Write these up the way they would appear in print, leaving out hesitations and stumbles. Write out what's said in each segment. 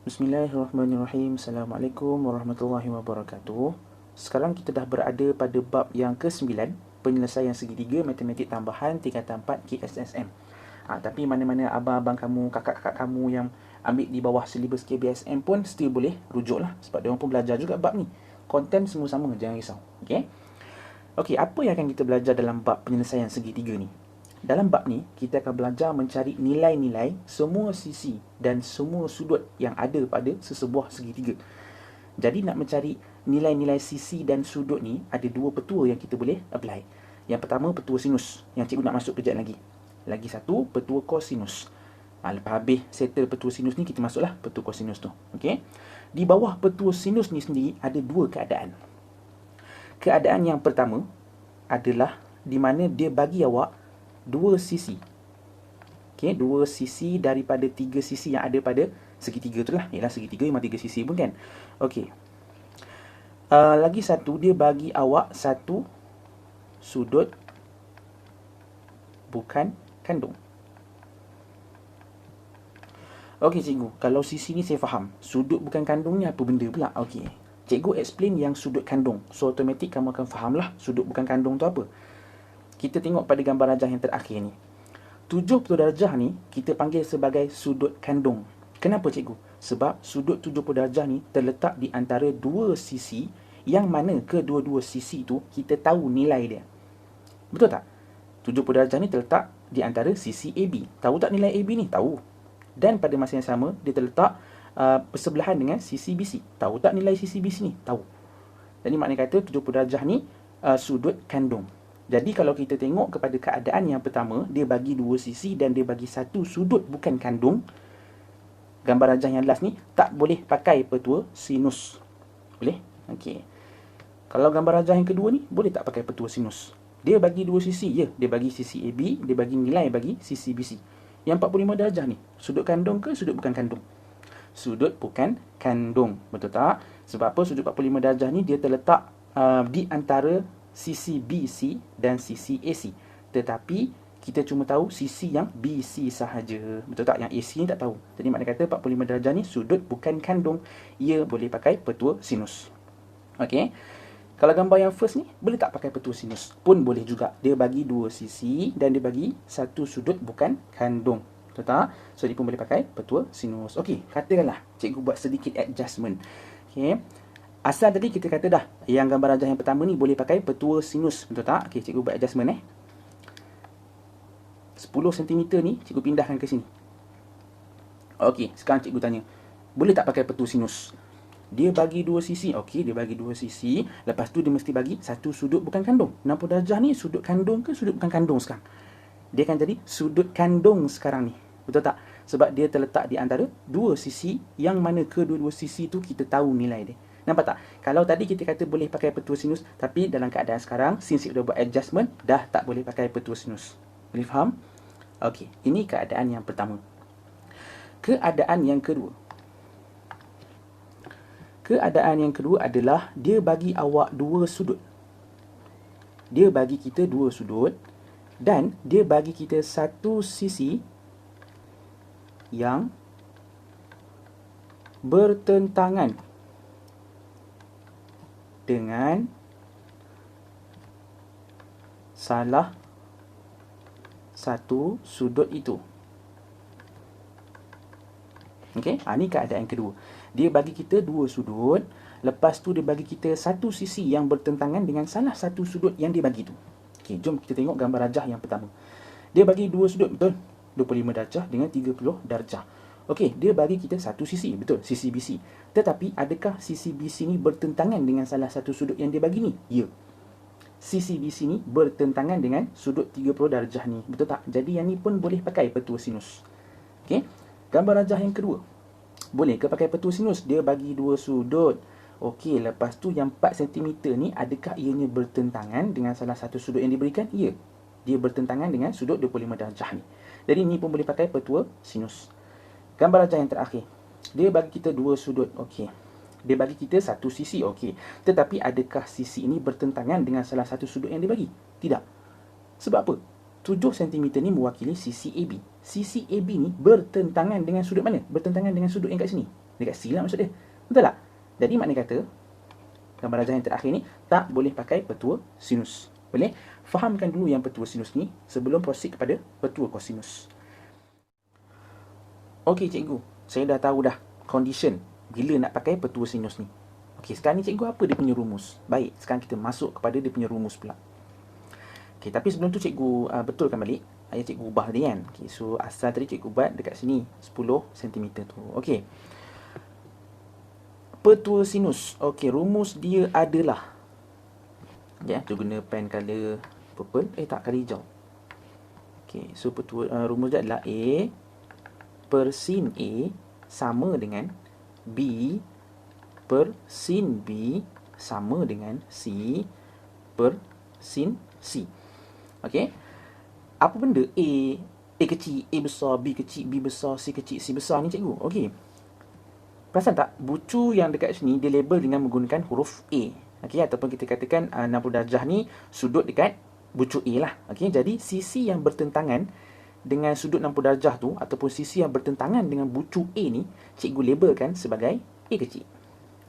Bismillahirrahmanirrahim. Assalamualaikum warahmatullahi wabarakatuh. Sekarang kita dah berada pada bab yang ke-9, penyelesaian segitiga matematik tambahan tingkatan 4 KSSM. Tapi mana-mana abang-abang kamu, kakak-kakak kamu yang ambil di bawah silibus KBSM pun still boleh rujuk lah, sebab dia orang pun belajar juga bab ni. Konten semua sama, jangan risau. Okey, apa yang akan kita belajar dalam bab penyelesaian segitiga ni? Dalam bab ni, kita akan belajar mencari nilai-nilai semua sisi dan semua sudut yang ada pada sesebuah segitiga. Jadi nak mencari nilai-nilai sisi dan sudut ni, ada dua petua yang kita boleh apply. Yang pertama, petua sinus, yang cikgu nak masuk kejap lagi. Lagi satu, petua kosinus. Lepas habis settle petua sinus ni, kita masuklah petua kosinus tu. Okey. Di bawah petua sinus ni sendiri, ada dua keadaan. Keadaan yang pertama adalah di mana dia bagi awak dua sisi. Dua sisi daripada tiga sisi yang ada pada segitiga tu lah. Yalah, segitiga memang tiga sisi pun kan. Lagi satu, dia bagi awak satu sudut bukan kandung. Cikgu, kalau sisi ni saya faham. Sudut bukan kandung ni apa benda pula? Cikgu explain yang sudut kandung. So automatik kamu akan faham lah sudut bukan kandung tu apa. Kita tengok pada gambar rajah yang terakhir ni. 70 darjah ni kita panggil sebagai sudut kandung. Kenapa cikgu? Sebab sudut 70 darjah ni terletak di antara dua sisi yang mana kedua-dua sisi tu kita tahu nilai dia. Betul tak? 70 darjah ni terletak di antara sisi AB. Tahu tak nilai AB ni? Tahu. Dan pada masa yang sama dia terletak bersebelahan dengan sisi BC. Tahu tak nilai sisi BC ni? Tahu. Jadi maknanya kata 70 darjah ni sudut kandung. Jadi kalau kita tengok kepada keadaan yang pertama, dia bagi dua sisi dan dia bagi satu sudut bukan kandung. Gambar rajah yang last ni tak boleh pakai petua sinus. Boleh? Kalau gambar rajah yang kedua ni, boleh tak pakai petua sinus? Dia bagi dua sisi, ya. Dia bagi sisi AB, dia bagi nilai bagi sisi BC. Yang 45 darjah ni, sudut kandung ke sudut bukan kandung? Sudut bukan kandung. Betul tak? Sebab apa? Sudut 45 darjah ni dia terletak di antara sisi BC dan sisi AC. Tetapi kita cuma tahu sisi yang BC sahaja. Betul tak? Yang AC ni tak tahu. Jadi makna kata 45 darjah ni sudut bukan kandung. Ia boleh pakai petua sinus. Kalau gambar yang first ni, boleh tak pakai petua sinus? Pun boleh juga. Dia bagi dua sisi dan dia bagi satu sudut bukan kandung. Betul tak? So dia pun boleh pakai petua sinus. Katakanlah cikgu buat sedikit adjustment. Asal tadi kita kata dah, yang gambar rajah yang pertama ni boleh pakai petua sinus. Betul tak? Cikgu buat adjustment 10 cm ni, cikgu pindahkan ke sini. Sekarang cikgu tanya, boleh tak pakai petua sinus? Dia bagi dua sisi. Dia bagi dua sisi. Lepas tu dia mesti bagi satu sudut bukan kandung. 60 darjah ni sudut kandung ke sudut bukan kandung sekarang? Dia akan jadi sudut kandung sekarang ni. Betul tak? Sebab dia terletak di antara dua sisi yang mana kedua-dua sisi tu kita tahu nilai dia. Nampak tak? Kalau tadi kita kata boleh pakai petua sinus, tapi dalam keadaan sekarang, since kita dah buat adjustment, dah tak boleh pakai petua sinus. Boleh faham? Ini keadaan yang pertama. Keadaan yang kedua. Keadaan yang kedua adalah dia bagi awak dua sudut. Dia bagi kita dua sudut dan dia bagi kita satu sisi yang bertentangan dengan salah satu sudut itu. Ini keadaan kedua. Dia bagi kita dua sudut, lepas tu dia bagi kita satu sisi yang bertentangan dengan salah satu sudut yang dia bagi tu. Jom kita tengok gambar rajah yang pertama. Dia bagi dua sudut, betul? 25 darjah dengan 30 darjah. Dia bagi kita satu sisi, betul, sisi BC. Tetapi adakah sisi BC ni bertentangan dengan salah satu sudut yang dia bagi ni? Ya. Sisi BC ni bertentangan dengan sudut 30 darjah ni, betul tak? Jadi yang ni pun boleh pakai petua sinus. Gambar rajah yang kedua. Boleh ke pakai petua sinus? Dia bagi dua sudut. Lepas tu yang 4 cm ni, adakah ianya bertentangan dengan salah satu sudut yang diberikan? Ya. Dia bertentangan dengan sudut 25 darjah ni. Jadi ni pun boleh pakai petua sinus. Gambar rajah yang terakhir. Dia bagi kita dua sudut. Dia bagi kita satu sisi. Tetapi adakah sisi ini bertentangan dengan salah satu sudut yang dia bagi? Tidak. Sebab apa? 7 cm ni mewakili sisi AB. Sisi AB ni bertentangan dengan sudut mana? Bertentangan dengan sudut yang kat sini. Dekat C lah maksud dia. Betul tak? Jadi makna kata, gambar rajah yang terakhir ni tak boleh pakai petua sinus. Boleh? Fahamkan dulu yang petua sinus ni sebelum proceed kepada petua kosinus. Okey cikgu, saya dah tahu dah condition bila nak pakai petua sinus ni. Okey, sekarang ni cikgu apa dia punya rumus? Baik, sekarang kita masuk kepada dia punya rumus pula. Okey, tapi sebelum tu cikgu betulkan balik. Ayah cikgu ubah dia kan. Okey, so asal tadi cikgu buat dekat sini 10 cm tu. Okey. Petua sinus. Okey, rumus dia adalah, ya, tu guna pen color purple. Tak, color hijau. Okey, so petua rumus dia adalah A per sin A sama dengan B per sin B sama dengan C per sin C. Okey. Apa benda A kecil, A besar, B kecil, B besar, C kecil, C besar ni cikgu? Okey. Perasan tak? Bucu yang dekat sini dia label dengan menggunakan huruf A. Okey, ataupun kita katakan 60 darjah ni sudut dekat bucu A lah. Okey, jadi sisi yang bertentangan dengan sudut 60 darjah tu ataupun sisi yang bertentangan dengan bucu A ni cikgu labelkan sebagai A kecil.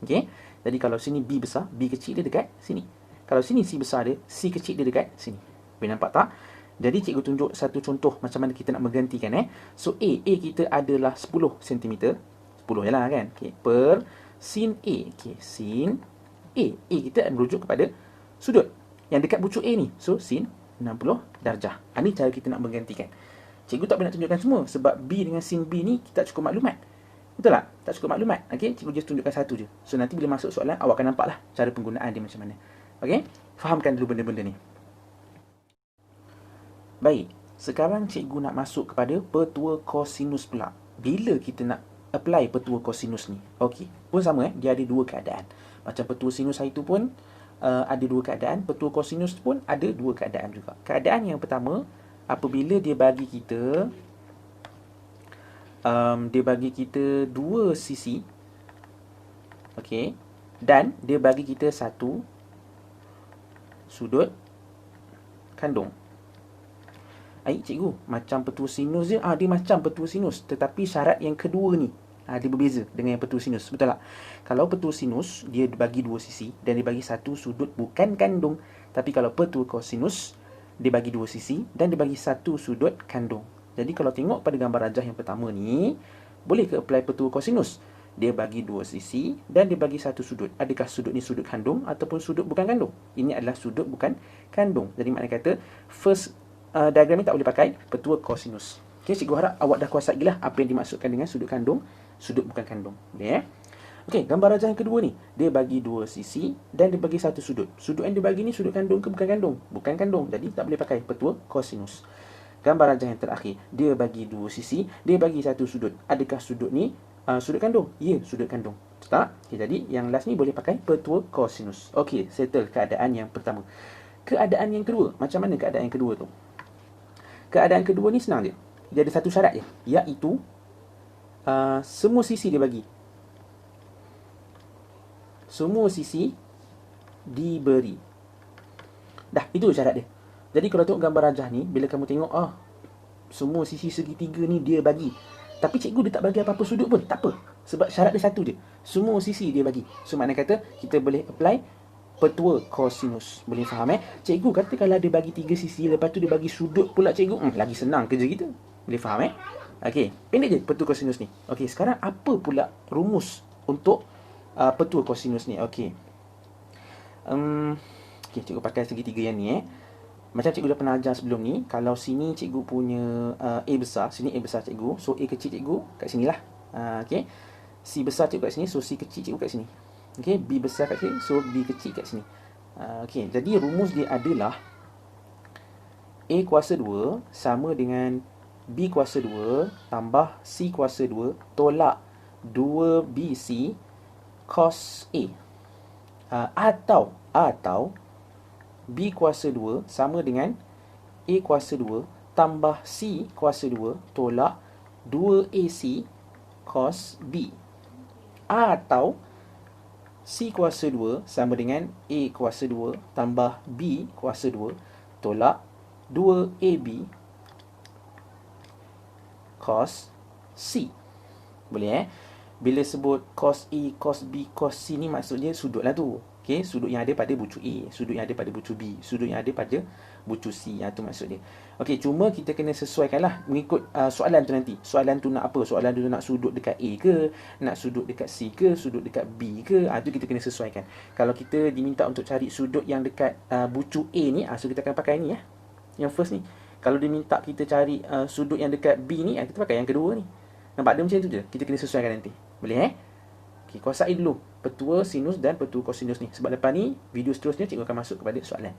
Okey. Jadi kalau sini B besar, B kecil dia dekat sini. Kalau sini C besar dia, C kecil dia dekat sini. Boleh nampak tak? Jadi cikgu tunjuk satu contoh macam mana kita nak menggantikan. So A kita adalah 10 cm. 10 je lah kan. Okay. Per sin A. Okay. Sin A. A kita merujuk kepada sudut yang dekat bucu A ni. So sin 60 darjah. Ini cara kita nak menggantikan. Cikgu tak boleh nak tunjukkan semua sebab B dengan sin B ni kita tak cukup maklumat. Betul tak? Tak cukup maklumat. Okay. Cikgu just tunjukkan satu je. So nanti bila masuk soalan awak akan nampak lah cara penggunaan dia macam mana. Okay. Fahamkan dulu benda-benda ni. Baik, sekarang cikgu nak masuk kepada petua kosinus pula. Bila kita nak apply petua kosinus ni? Okey, pun sama dia ada dua keadaan. Macam petua sinus hari tu pun ada dua keadaan, petua kosinus pun ada dua keadaan juga. Keadaan yang pertama, apabila dia bagi kita dua sisi. Okey, dan dia bagi kita satu sudut kandung. Cikgu, macam petua sinus je, dia macam petua sinus. Tetapi syarat yang kedua ni, dia berbeza dengan yang petua sinus. Betul tak? Kalau petua sinus, dia bagi dua sisi dan dia bagi satu sudut bukan kandung. Tapi kalau petua kosinus, dia bagi dua sisi dan dia bagi satu sudut kandung. Jadi kalau tengok pada gambar rajah yang pertama ni, boleh ke apply petua kosinus? Dia bagi dua sisi dan dia bagi satu sudut. Adakah sudut ni sudut kandung ataupun sudut bukan kandung? Ini adalah sudut bukan kandung. Jadi makna kata, first diagram ni tak boleh pakai petua kosinus. Okay, cikgu harap awak dah kuasai lah apa yang dimaksudkan dengan sudut kandung, sudut bukan kandung. Boleh Okey, gambar rajah yang kedua ni, dia bagi dua sisi dan dia bagi satu sudut. Sudut yang dia bagi ni sudut kandung ke bukan kandung? Bukan kandung. Jadi tak boleh pakai petua kosinus. Gambar rajah yang terakhir, dia bagi dua sisi, dia bagi satu sudut. Adakah sudut ni sudut kandung? Ya, sudut kandung. Tak? Okay, jadi yang last ni boleh pakai petua kosinus. Okey, settle keadaan yang pertama. Keadaan yang kedua, macam mana keadaan yang kedua tu? Keadaan kedua ni senang je. Dia ada satu syarat je, iaitu semua sisi dia bagi. Semua sisi diberi. Dah, itu syarat dia. Jadi kalau tengok gambar rajah ni, bila kamu tengok semua sisi segitiga ni dia bagi, tapi cikgu dia tak bagi apa-apa sudut pun, tak apa. Sebab syarat dia satu je, semua sisi dia bagi. So makna kata kita boleh apply petua kosinus. Boleh faham Cikgu kata kalau dia bagi tiga sisi, lepas tu dia bagi sudut pula cikgu, lagi senang kerja kita. Boleh faham Okey, pendek je petua kosinus ni. Okey, sekarang apa pula rumus untuk petua kosinus ni? Okey. Okey, cikgu pakai segitiga yang ni Macam cikgu dah pernah ajar sebelum ni, kalau sini cikgu punya A besar, sini A besar cikgu, so A kecil cikgu kat sinilah. Okey. C besar cikgu kat sini, so C kecil cikgu kat sini. Okey, B besar kat sini, so B kecil kat sini. Okey, jadi rumus dia adalah A kuasa 2 sama dengan B kuasa 2 tambah C kuasa 2 tolak 2BC cos A. Atau B kuasa 2 sama dengan A kuasa 2 tambah C kuasa 2 tolak 2AC cos B. Atau C kuasa 2 sama dengan A kuasa 2 tambah B kuasa 2 tolak 2AB cos C. Boleh Bila sebut cos A, cos B, cos C ni maksudnya sudut lah tu. Okay, sudut yang ada pada bucu A, sudut yang ada pada bucu B, sudut yang ada pada bucu C. Tu maksud dia. Okay, cuma kita kena sesuaikan lah mengikut soalan tu nanti. Soalan tu nak apa? Soalan tu nak sudut dekat A ke? Nak sudut dekat C ke? Sudut dekat B ke? Tu kita kena sesuaikan. Kalau kita diminta untuk cari sudut yang dekat bucu A ni, so kita akan pakai ni yang first ni. Kalau diminta kita cari sudut yang dekat B ni, kita pakai yang kedua ni. Nampak dia macam tu je. Kita kena sesuaikan nanti. Boleh Okay, kuasai dulu petua sinus dan petua kosinus ni. Sebab lepas ni, video seterusnya cikgu akan masuk kepada soalan.